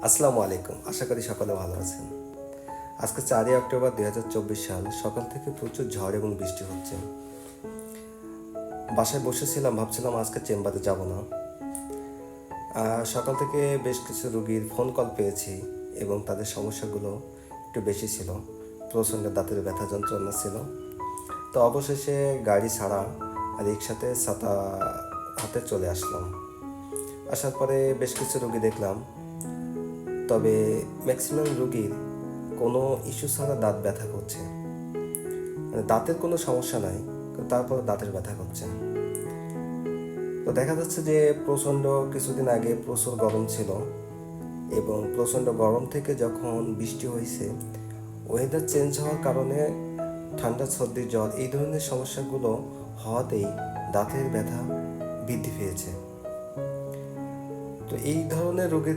আসসালামু আলাইকুম। আশা করি সকলে ভালো আছেন। আজকে 4ই অক্টোবর 2024 সাল। সকাল থেকে প্রচুর ঝড় এবং বৃষ্টি হচ্ছে। বাসায় বসেছিলাম, ভাবছিলাম আজকে চেম্বারে যাব না। সকাল থেকে বেশ কিছু রোগীর ফোন কল পেয়েছি এবং তাদের সমস্যাগুলো একটু বেশি ছিল। প্রচণ্ড দাঁতের ব্যথা যন্ত্রণা ছিল। তো অবশেষে গাড়ি ছাড়া রিক্সাতে ছাতা হাতে চলে আসলাম। আসার পরে বেশ কিছু রোগী দেখলাম, তবে ম্যাক্সিমাম রোগীর কোনো ইস্যু ছাড়া দাঁত ব্যথা করছে। মানে দাঁতের কোনো সমস্যা নাই, কিন্তু তারপর দাঁতের ব্যথা করছে। তো দেখা যাচ্ছে যে প্রচণ্ড কিছুদিন আগে প্রচুর গরম ছিল এবং প্রচণ্ড গরম থেকে যখন বৃষ্টি হয়েছে, ওয়েদার চেঞ্জ হওয়ার কারণে ঠান্ডা, সর্দি, জ্বর এই ধরনের সমস্যাগুলো হওয়াতেই দাঁতের ব্যথা বৃদ্ধি পেয়েছে। তো এই ধরনের রোগীর